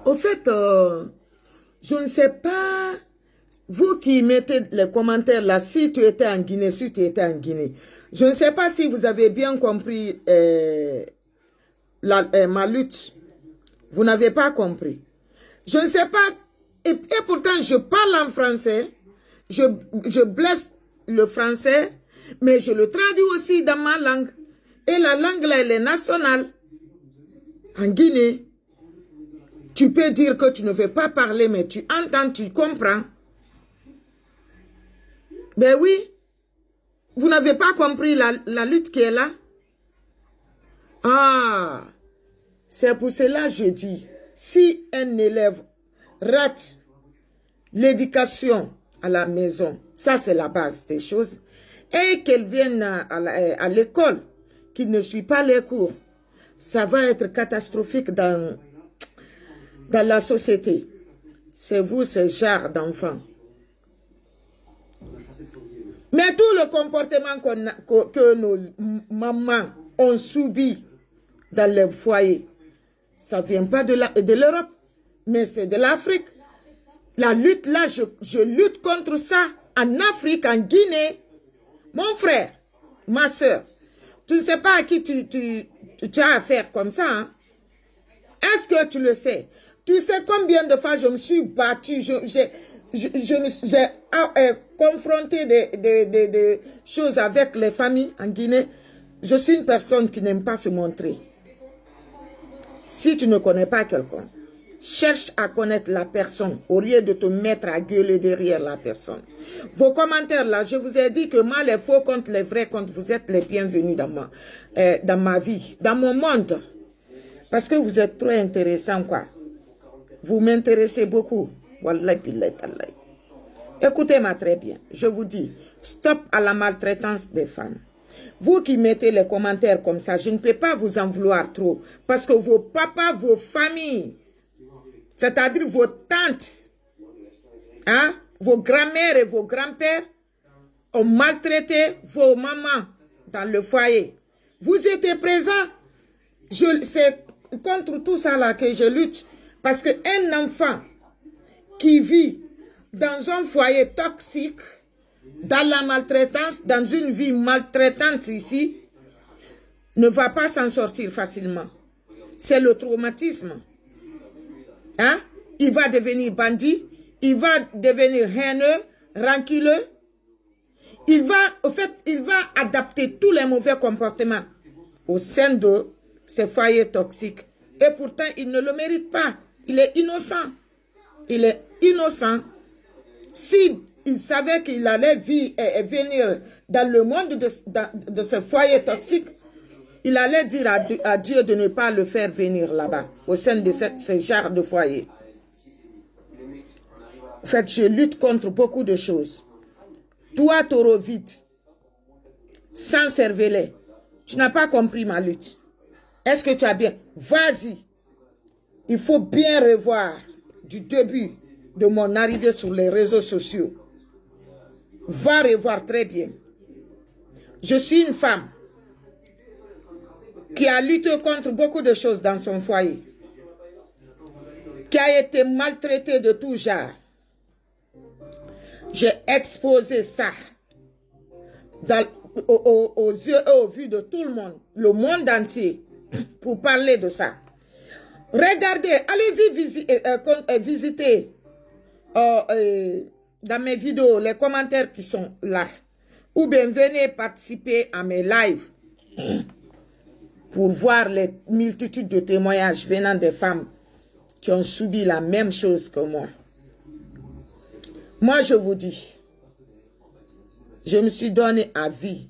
Au fait, je ne sais pas, vous qui mettez les commentaires là, si tu étais en Guinée, si tu étais en Guinée, je ne sais pas si vous avez bien compris ma lutte. Vous n'avez pas compris. Je ne sais pas, et pourtant je parle en français, je blesse le français, mais je le traduis aussi dans ma langue. Et la langue là, elle est nationale. En Guinée, tu peux dire que tu ne veux pas parler, mais tu entends, tu comprends. Ben oui, vous n'avez pas compris la lutte qui est là. Ah, c'est pour cela que je dis, si un élève rate l'éducation à la maison, ça c'est la base des choses, et qu'elle vienne à l'école, qu'il ne suit pas les cours, ça va être catastrophique dans la société. C'est vous, ce genre d'enfants. Mais tout le comportement que nos mamans ont subi dans les foyers, ça ne vient pas de l'Europe, mais c'est de l'Afrique. La lutte là, je lutte contre ça en Afrique, en Guinée. Mon frère, ma soeur, tu ne sais pas à qui tu as affaire comme ça. Hein? Est-ce que tu le sais? Tu sais combien de fois je me suis battue, j'ai confronté des choses avec les familles en Guinée. Je suis une personne qui n'aime pas se montrer. Si tu ne connais pas quelqu'un, cherche à connaître la personne au lieu de te mettre à gueuler derrière la personne. Vos commentaires là, je vous ai dit que moi, les faux comptes, les vrais comptes, vous êtes les bienvenus dans ma vie, dans mon monde. Parce que vous êtes trop intéressant, quoi. Vous m'intéressez beaucoup. Wallahi billahi tallahi. Écoutez-moi très bien. Je vous dis, stop à la maltraitance des femmes. Vous qui mettez les commentaires comme ça, je ne peux pas vous en vouloir trop. Parce que vos papas, vos familles, c'est-à-dire vos tantes, hein, vos grands-mères et vos grands-pères ont maltraité vos mamans dans le foyer. Vous étiez présents. C'est contre tout ça là que je lutte. Parce qu'un enfant qui vit dans un foyer toxique, dans la maltraitance, dans une vie maltraitante ici, ne va pas s'en sortir facilement. C'est le traumatisme. Hein? Il va devenir bandit, il va devenir haineux, ranculeux. Il va adapter tous les mauvais comportements au sein de ces foyers toxiques. Et pourtant, il ne le mérite pas. Il est innocent. Il est innocent. Si il savait qu'il allait venir dans le monde de ce foyer toxique, il allait dire à Dieu de ne pas le faire venir là-bas, au sein de ce genre de foyer. En fait, je lutte contre beaucoup de choses. Toi, taureau vite, sans cervelet, tu n'as pas compris ma lutte. Est-ce que tu as bien? Vas-y. Il faut bien revoir du début de mon arrivée sur les réseaux sociaux. Va revoir très bien. Je suis une femme qui a lutté contre beaucoup de choses dans son foyer, qui a été maltraitée de tout genre. J'ai exposé ça aux yeux et aux vues de tout le monde entier, pour parler de ça. Regardez, allez-y visiter dans mes vidéos les commentaires qui sont là. Ou bien venez participer à mes lives pour voir les multitudes de témoignages venant des femmes qui ont subi la même chose que moi. Moi, je vous dis, je me suis donné à vie.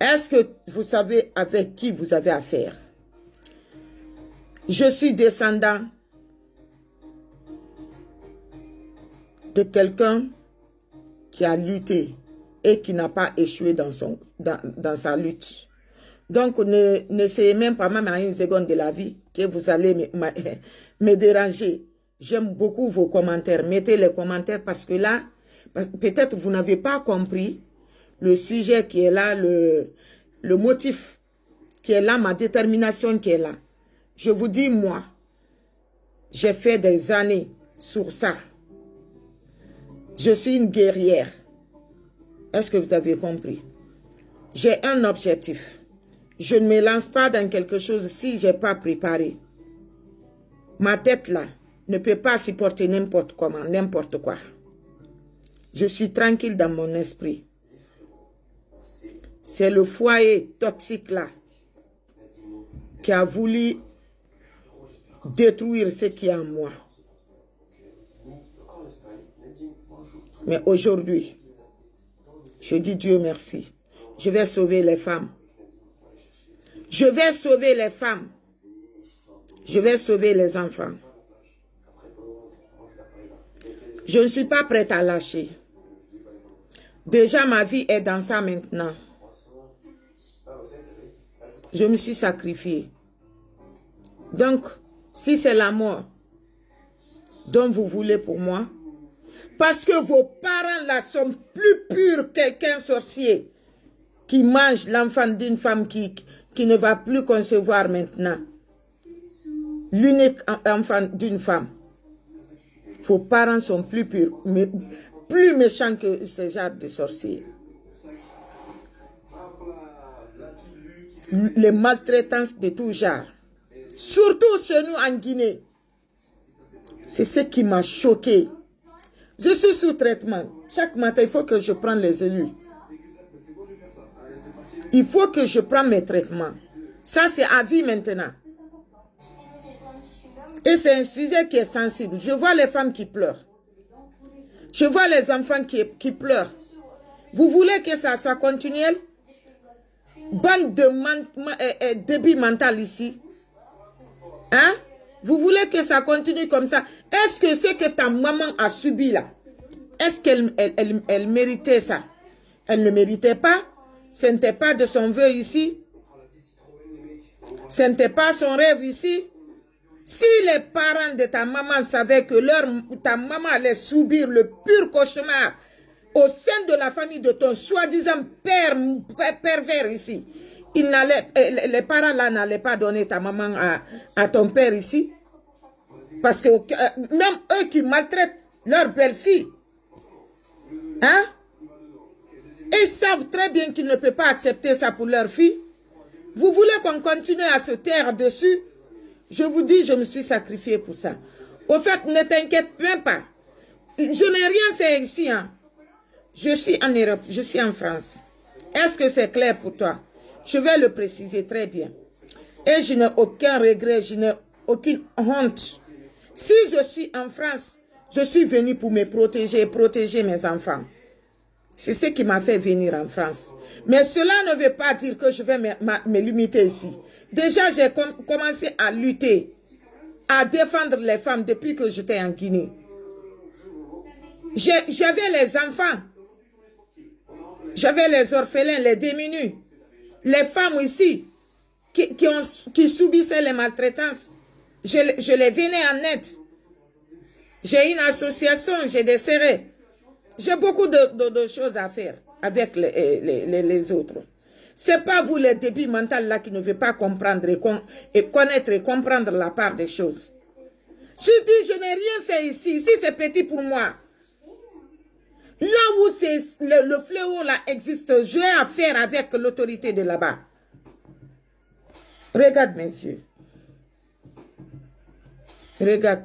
Est-ce que vous savez avec qui vous avez affaire? Je suis descendant de quelqu'un qui a lutté et qui n'a pas échoué dans sa lutte. Donc, n'essayez même pas, même à une seconde de la vie, que vous allez me déranger. J'aime beaucoup vos commentaires. Mettez les commentaires parce que là, peut-être vous n'avez pas compris le sujet qui est là, le motif qui est là, ma détermination qui est là. Je vous dis, moi, j'ai fait des années sur ça. Je suis une guerrière. Est-ce que vous avez compris? J'ai un objectif. Je ne me lance pas dans quelque chose si je n'ai pas préparé. Ma tête là ne peut pas supporter n'importe comment, n'importe quoi. Je suis tranquille dans mon esprit. C'est le foyer toxique là qui a voulu détruire ce qui est en moi. Mais aujourd'hui, je dis Dieu merci. Je vais sauver les femmes. Je vais sauver les femmes. Je vais sauver les enfants. Je ne suis pas prête à lâcher. Déjà, ma vie est dans ça maintenant. Je me suis sacrifiée. Donc, si c'est la mort dont vous voulez pour moi, parce que vos parents là sont plus purs qu'un sorcier qui mange l'enfant d'une femme qui ne va plus concevoir maintenant. L'unique enfant d'une femme. Vos parents sont plus purs, mais plus méchants que ce genre de sorciers. Les maltraitances de tout genre. Surtout chez nous en Guinée. C'est ce qui m'a choqué. Je suis sous traitement. Chaque matin, il faut que je prenne les élus. Il faut que je prenne mes traitements. Ça, c'est à vie maintenant. Et c'est un sujet qui est sensible. Je vois les femmes qui pleurent. Je vois les enfants qui pleurent. Vous voulez que ça soit continuel? Bande de débit mental ici. Hein? Vous voulez que ça continue comme ça? Est-ce que ce que ta maman a subi là, est-ce qu'elle méritait ça? Elle ne méritait pas. Ce n'était pas de son vœu ici. Ce n'était pas son rêve ici. Si les parents de ta maman savaient que ta maman allait subir le pur cauchemar au sein de la famille de ton soi-disant père pervers ici, les parents là n'allaient pas donner ta maman à ton père ici. Parce que même eux qui maltraitent leur belle-fille, hein? Ils savent très bien qu'ils ne peuvent pas accepter ça pour leur fille. Vous voulez qu'on continue à se taire dessus? Je vous dis, je me suis sacrifiée pour ça. Au fait, ne t'inquiète même pas. Je n'ai rien fait ici. Hein. Je suis en Europe, je suis en France. Est-ce que c'est clair pour toi? Je vais le préciser très bien. Et je n'ai aucun regret, je n'ai aucune honte. Si je suis en France, je suis venue pour me protéger et protéger mes enfants. C'est ce qui m'a fait venir en France. Mais cela ne veut pas dire que je vais me limiter ici. Déjà, j'ai commencé à lutter, à défendre les femmes depuis que j'étais en Guinée. J'avais les enfants. J'avais les orphelins, les démunis. Les femmes ici qui subissaient les maltraitances. Je les venais en aide. J'ai une association, j'ai des serrés. J'ai beaucoup de choses à faire avec les autres. Ce n'est pas vous, les débiles mentaux là, qui ne veulent pas comprendre et connaître et comprendre la part des choses. Je dis, je n'ai rien fait ici. Ici, c'est petit pour moi. Là où le fléau là existe, j'ai affaire avec l'autorité de là-bas. Regarde mes yeux. Regarde.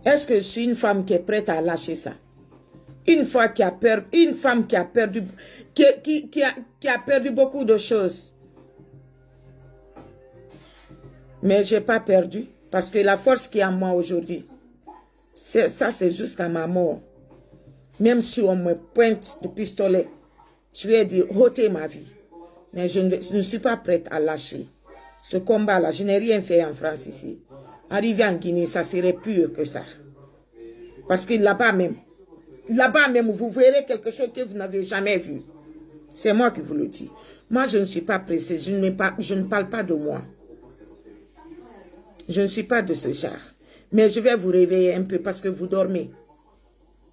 Est-ce que je suis une femme qui est prête à lâcher ça? Une femme qui a perdu beaucoup de choses. Mais je n'ai pas perdu. Parce que la force qui est en moi aujourd'hui, ça c'est jusqu'à ma mort. Même si on me pointe de pistolet, je vais dire ôtez ma vie. Mais je ne suis pas prête à lâcher. Ce combat-là, je n'ai rien fait en France ici. Arriver en Guinée, ça serait pire que ça. Parce que là-bas même, vous verrez quelque chose que vous n'avez jamais vu. C'est moi qui vous le dis. Moi, je ne suis pas pressée. Je ne parle pas de moi. Je ne suis pas de ce genre. Mais je vais vous réveiller un peu parce que vous dormez.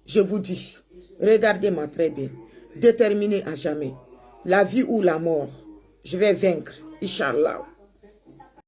Je vous dis, regardez-moi très bien. Déterminé à jamais. La vie ou la mort, je vais vaincre. Inch'Allah.